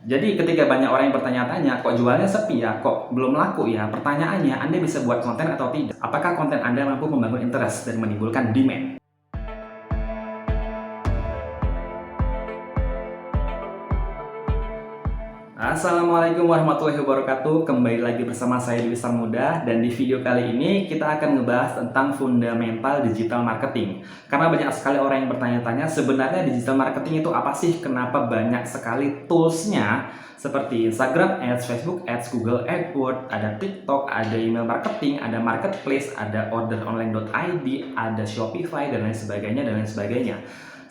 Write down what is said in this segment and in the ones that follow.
Jadi ketika banyak orang yang bertanya-tanya, kok jualnya sepi ya, kok belum laku ya? Pertanyaannya, Anda bisa buat konten atau tidak? Apakah konten Anda mampu membangun interest dan menimbulkan demand? Assalamualaikum warahmatullahi wabarakatuh. Kembali lagi bersama saya Dwi Muda, dan di video kali ini kita akan ngebahas tentang fundamental digital marketing. Karena banyak sekali orang yang bertanya-tanya, sebenarnya digital marketing itu apa sih? Kenapa banyak sekali toolsnya seperti Instagram Ads, Facebook Ads, Google AdWords, ada TikTok, ada email marketing, ada marketplace, ada orderonline.id, ada Shopify, dan lain sebagainya, dan lain sebagainya.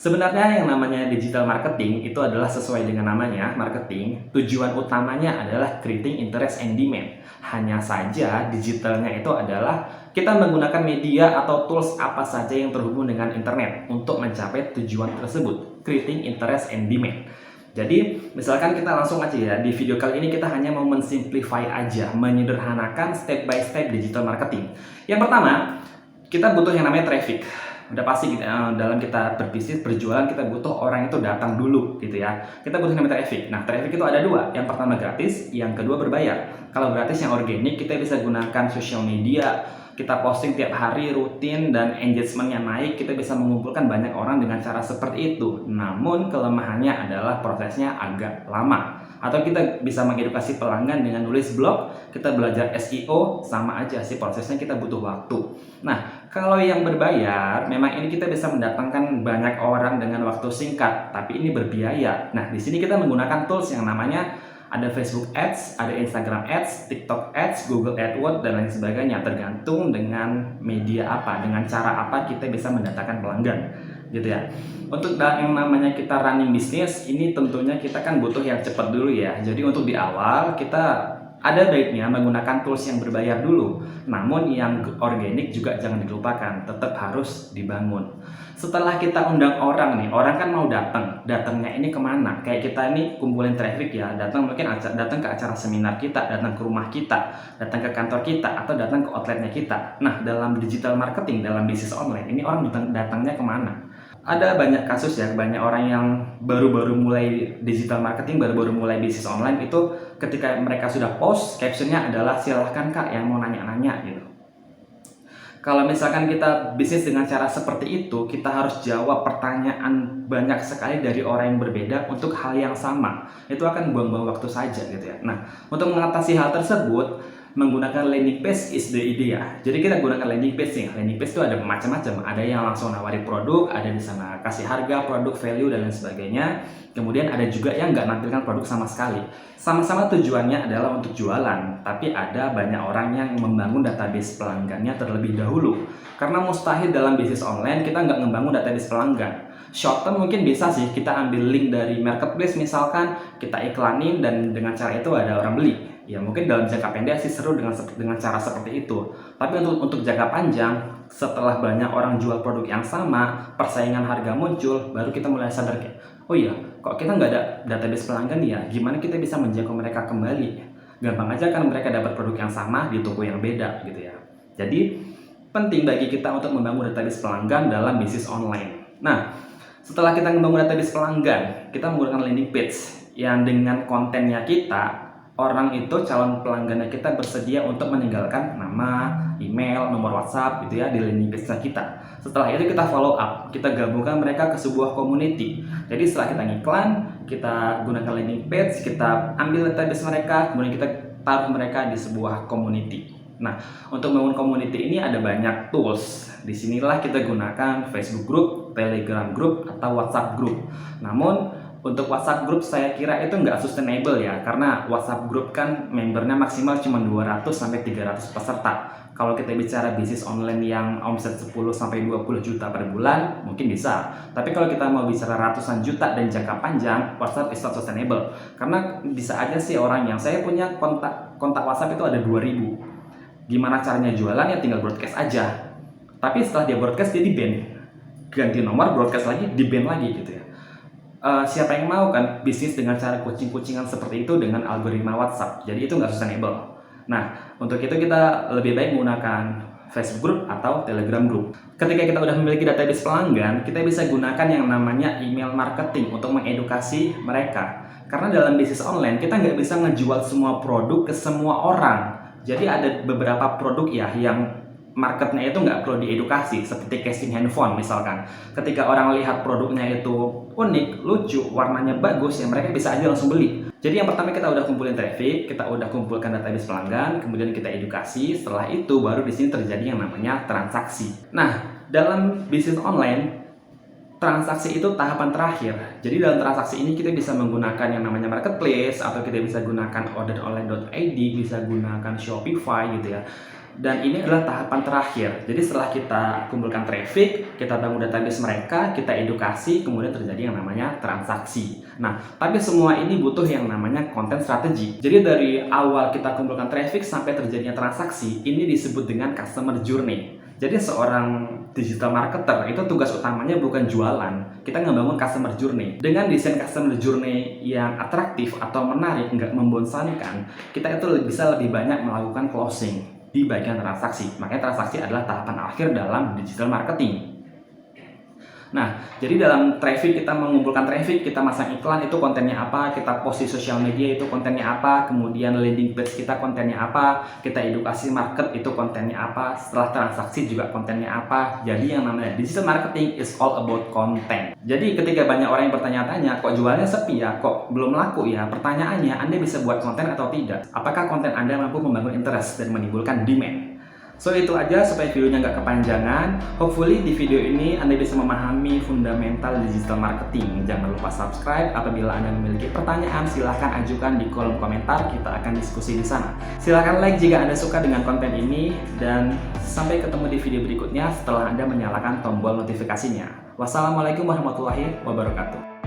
Sebenarnya yang namanya digital marketing itu adalah sesuai dengan namanya, marketing. Tujuan utamanya adalah creating interest and demand. Hanya saja digitalnya itu adalah kita menggunakan media atau tools apa saja yang terhubung dengan internet untuk mencapai tujuan tersebut, creating interest and demand. Jadi misalkan kita langsung aja ya, di video kali ini kita hanya mau mensimplify aja, menyederhanakan step by step digital marketing. Yang pertama, kita butuh yang namanya traffic. Udah pasti dalam kita berbisnis, berjualan, kita butuh orang itu datang dulu gitu ya. Kita butuh namanya traffic. Nah, traffic itu ada dua. Yang pertama gratis, yang kedua berbayar. Kalau gratis yang organik, kita bisa gunakan social media, kita posting tiap hari rutin dan engagementnya naik, kita bisa mengumpulkan banyak orang dengan cara seperti itu. Namun kelemahannya adalah prosesnya agak lama. Atau kita bisa mengedukasi pelanggan dengan nulis blog, kita belajar SEO, sama aja sih prosesnya, kita butuh waktu. Nah, kalau yang berbayar, memang ini kita bisa mendatangkan banyak orang dengan waktu singkat, tapi ini berbiaya. Nah, di sini kita menggunakan tools yang namanya ada Facebook Ads, ada Instagram Ads, TikTok Ads, Google AdWords, dan lain sebagainya. Tergantung dengan media apa, dengan cara apa kita bisa mendatangkan pelanggan, gitu ya. Untuk yang namanya kita running bisnis, ini tentunya kita kan butuh yang cepat dulu ya. Jadi untuk di awal kita ada baiknya menggunakan tools yang berbayar dulu. Namun yang organik juga jangan dilupakan, tetap harus dibangun. Setelah kita undang orang nih, orang kan mau datangnya ini kemana? Kayak kita ini kumpulin traffic ya, datang ke acara seminar kita, datang ke rumah kita, datang ke kantor kita, atau datang ke outletnya kita. Nah, dalam digital marketing, dalam bisnis online, ini orang datangnya kemana? Ada banyak kasus ya, banyak orang yang baru-baru mulai digital marketing, baru-baru mulai bisnis online itu ketika mereka sudah post, captionnya adalah silahkan kak yang mau nanya-nanya gitu. Kalau misalkan kita bisnis dengan cara seperti itu, kita harus jawab pertanyaan banyak sekali dari orang yang berbeda untuk hal yang sama. Itu akan buang-buang waktu saja gitu ya. Nah, untuk mengatasi hal tersebut, menggunakan landing page is the idea. Jadi kita gunakan landing page nih. Landing page itu ada macam-macam. Ada yang langsung nawari produk, ada di sana kasih harga, produk, value, dan lain sebagainya. Kemudian ada juga yang nggak nampilkan produk sama sekali. Sama-sama tujuannya adalah untuk jualan, tapi ada banyak orang yang membangun database pelanggannya terlebih dahulu. Karena mustahil dalam bisnis online kita nggak membangun database pelanggan. Short term mungkin bisa sih, kita ambil link dari marketplace misalkan, kita iklanin dan dengan cara itu ada orang beli. Ya mungkin dalam jangka pendek sih seru dengan cara seperti itu. Tapi untuk jangka panjang, setelah banyak orang jual produk yang sama, persaingan harga muncul, baru kita mulai sadar kayak, oh iya, kok kita nggak ada database pelanggan ya? Gimana kita bisa menjangkau mereka kembali? Gampang aja kan mereka dapat produk yang sama di toko yang beda gitu ya. Jadi penting bagi kita untuk membangun database pelanggan dalam bisnis online. Nah, setelah kita membangun database pelanggan, kita menggunakan landing page yang dengan kontennya kita, orang itu, calon pelanggannya kita bersedia untuk meninggalkan nama, email, nomor WhatsApp gitu ya di landing page kita. Setelah itu kita follow up, kita gabungkan mereka ke sebuah community. Jadi setelah kita ngiklan, kita gunakan landing page, kita ambil database mereka, kemudian kita taruh mereka di sebuah community. Nah, untuk membangun community ini ada banyak tools. Disinilah kita gunakan Facebook group, Telegram group, atau WhatsApp group. Namun untuk WhatsApp group saya kira itu nggak sustainable ya, karena WhatsApp group kan membernya maksimal cuma 200-300 peserta. Kalau kita bicara bisnis online yang omset 10-20 juta per bulan, mungkin bisa. Tapi kalau kita mau bicara ratusan juta dan jangka panjang, WhatsApp is not sustainable. Karena bisa aja sih orang yang saya punya kontak WhatsApp itu ada 2000. Gimana caranya jualan ya tinggal broadcast aja. Tapi setelah dia broadcast dia di-ban. Ganti nomor, broadcast lagi, di-ban lagi gitu ya. Siapa yang mau kan bisnis dengan cara kucing-kucingan seperti itu dengan algoritma WhatsApp? Jadi itu nggak sustainable. Nah, untuk itu kita lebih baik menggunakan Facebook group atau Telegram group. Ketika kita udah memiliki database pelanggan, kita bisa gunakan yang namanya email marketing untuk mengedukasi mereka. Karena dalam bisnis online kita nggak bisa ngejual semua produk ke semua orang. Jadi ada beberapa produk ya yang marketnya itu nggak perlu diedukasi, seperti casing handphone misalkan. Ketika orang lihat produknya itu unik, lucu, warnanya bagus, ya mereka bisa aja langsung beli. Jadi yang pertama kita udah kumpulin traffic, kita udah kumpulkan database pelanggan, kemudian kita edukasi. Setelah itu baru di sini terjadi yang namanya transaksi. Nah, dalam bisnis online transaksi itu tahapan terakhir. Jadi dalam transaksi ini kita bisa menggunakan yang namanya marketplace, atau kita bisa gunakan orderonline.id, bisa gunakan Shopify gitu ya. Dan ini adalah tahapan terakhir. Jadi setelah kita kumpulkan traffic, kita bangun database mereka, kita edukasi, kemudian terjadi yang namanya transaksi. Nah, tapi semua ini butuh yang namanya konten strategi. Jadi dari awal kita kumpulkan traffic sampai terjadinya transaksi, ini disebut dengan customer journey. Jadi seorang digital marketer itu tugas utamanya bukan jualan, kita ngebangun customer journey. Dengan desain customer journey yang atraktif atau menarik, nggak membosankan, kita itu bisa lebih banyak melakukan closing di bagian transaksi. Makanya transaksi adalah tahapan akhir dalam digital marketing. Nah, jadi dalam traffic kita mengumpulkan traffic, kita masang iklan, itu kontennya apa, kita post di sosial media itu kontennya apa, kemudian landing page kita kontennya apa, kita edukasi market itu kontennya apa, setelah transaksi juga kontennya apa. Jadi yang namanya digital marketing is all about content. Jadi ketika banyak orang yang bertanya-tanya, kok jualnya sepi ya, kok belum laku ya, pertanyaannya Anda bisa buat konten atau tidak? Apakah konten Anda mampu membangun interest dan menimbulkan demand? So itu aja supaya videonya nggak kepanjangan. Hopefully di video ini Anda bisa memahami fundamental digital marketing. Jangan lupa subscribe. Apabila Anda memiliki pertanyaan, silahkan ajukan di kolom komentar. Kita akan diskusi di sana. Silahkan like jika Anda suka dengan konten ini. Dan sampai ketemu di video berikutnya setelah Anda menyalakan tombol notifikasinya. Wassalamualaikum warahmatullahi wabarakatuh.